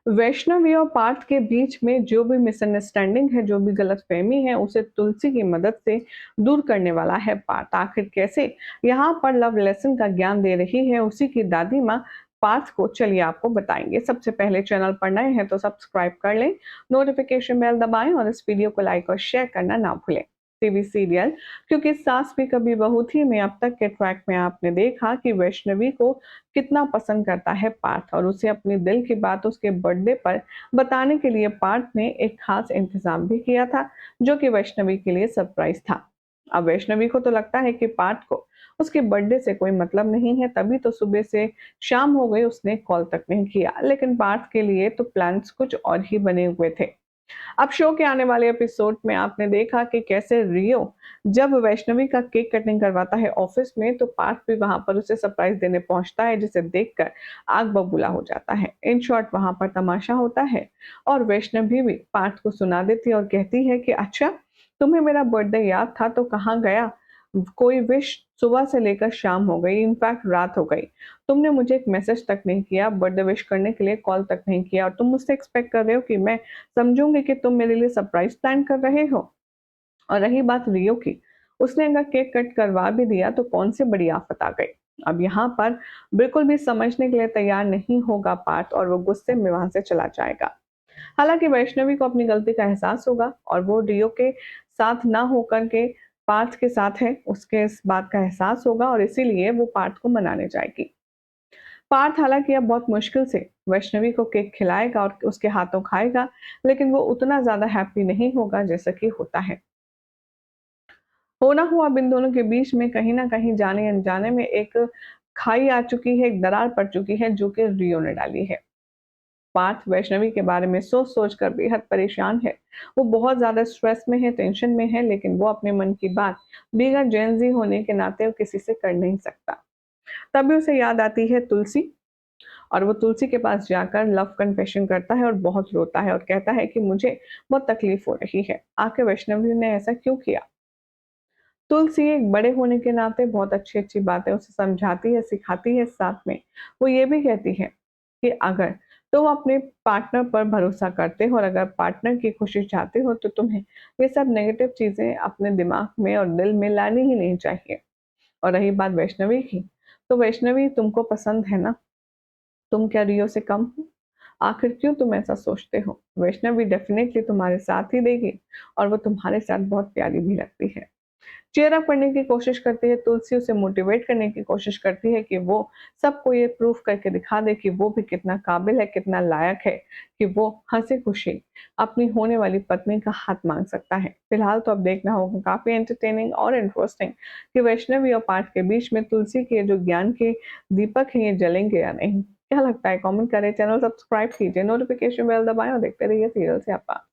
वैष्णवी और पार्थ के बीच में जो भी मिसअंडरस्टैंडिंग है, जो भी गलतफहमी है, उसे तुलसी की मदद से दूर करने वाला है पार्थ। आखिर कैसे? यहाँ पर लव लेसन का ज्ञान दे रही है उसी की दादी माँ पार्थ को। चलिए आपको बताएंगे। सबसे पहले चैनल पर नए हैं तो सब्सक्राइब कर लें, नोटिफिकेशन बेल दबाएं और इस वीडियो को लाइक और शेयर करना ना भूलें। टीवी सीरियल क्योंकि सास भी कभी बहू थी में अब तक के ट्रैक में आपने देखा कि वैष्णवी को कितना पसंद करता है पार्थ, और उसे अपनी दिल की बात उसके बर्थडे पर बताने के लिए पार्थ ने एक खास इंतजाम भी किया था, जो कि वैष्णवी के लिए सरप्राइज था। अब वैष्णवी को तो लगता है कि पार्थ को उसके बर्थडे से कोई मतलब नहीं है, तभी तो सुबह से शाम हो गई उसने कॉल तक नहीं किया। लेकिन पार्थ के लिए तो प्लान्स कुछ और ही बने हुए थे। अब शो के आने वाले एपिसोड में आपने देखा कि कैसे रियो जब वैष्णवी का केक कटिंग करवाता है ऑफिस में, तो पार्थ भी वहां पर उसे सरप्राइज देने पहुंचता है, जिसे देखकर आग बबूला हो जाता है। इन शॉर्ट वहां पर तमाशा होता है और वैष्णवी भी पार्थ को सुना देती है और कहती है कि अच्छा, तुम्हें मेरा बर्थडे याद था तो कहाँ गया? कोई विश सुबह से लेकर शाम हो गई, इनफैक्ट रात हो गई। तुमने मुझे एक मैसेज तक नहीं किया, बर्थडे विश करने के लिए कॉल तक नहीं किया, और तुम मुझसे एक्सपेक्ट कर रहे हो कि मैं समझूंगी कि तुम मेरे लिए सरप्राइज प्लान कर रहे हो। और रही बात रियो की, उसने अगर केक कट करवा भी दिया तो कौन सी बड़ी आफत आ गई। अब यहाँ पर बिल्कुल भी समझने के लिए तैयार नहीं होगा पार्थ, और वो गुस्से में वहां से चला जाएगा। हालांकि वैष्णवी को अपनी गलती का एहसास होगा और वो रियो के साथ ना होकर के पार्थ के साथ है, उसके इस बात का एहसास होगा और इसीलिए वो पार्थ को मनाने जाएगी। पार्थ हालांकि अब बहुत मुश्किल से वैष्णवी को केक खिलाएगा और उसके हाथों खाएगा, लेकिन वो उतना ज्यादा हैप्पी नहीं होगा जैसा कि होता है। होना हुआ अब इन दोनों के बीच में कहीं ना कहीं जाने अनजाने में एक खाई आ चुकी है, एक दरार पड़ चुकी है, जो कि रियो ने डाली है। पार्थ वैष्णवी के बारे में सोच सोच कर बेहद परेशान है। वो बहुत ज्यादा स्ट्रेस में है, टेंशन में है, लेकिन वो अपने मन की बात बिगड़ जेंजी होने के नाते वो किसी से कर नहीं सकता। तभी उसे याद आती है तुलसी, और वो तुलसी के पास जाकर लव कन्फेशन करता है और बहुत रोता है और कहता है कि मुझे बहुत तकलीफ हो रही है। आखिर वैष्णवी ने ऐसा क्यों किया? तुलसी एक बड़े होने के नाते बहुत अच्छी अच्छी बातें उसे समझाती है, सिखाती है। साथ में वो ये भी कहती है कि अगर तुम अपने पार्टनर पर भरोसा करते हो और अगर पार्टनर की खुशी चाहते हो तो तुम्हें ये सब नेगेटिव चीजें अपने दिमाग में और दिल में लानी ही नहीं चाहिए। और रही बात वैष्णवी की, तो वैष्णवी तुमको पसंद है ना? तुम क्या रियो से कम हो? आखिर क्यों तुम ऐसा सोचते हो? वैष्णवी डेफिनेटली तुम्हारे साथ ही देगी, और वो तुम्हारे साथ बहुत प्यारी भी लगती है। चीयर अप करने की कोशिश करती है तुलसी, उसे मोटिवेट करने की कोशिश करती है कि वो सबको ये प्रूफ करके दिखा दे कि वो भी कितना काबिल है, कितना लायक है, कि वो हंसी खुशी अपनी होने वाली पत्नी का हाथ मांग सकता है। फिलहाल तो अब देखना होगा, काफी एंटरटेनिंग और इंटरेस्टिंग, कि वैष्णवी और पार्थ के बीच में तुलसी के जो ज्ञान के दीपक हैं ये जलेंगे या नहीं। क्या लगता है? कमेंट करें, चैनल सब्सक्राइब कीजिए, नोटिफिकेशन बेल दबाएं और देखते रहिए सीरियल से आपा।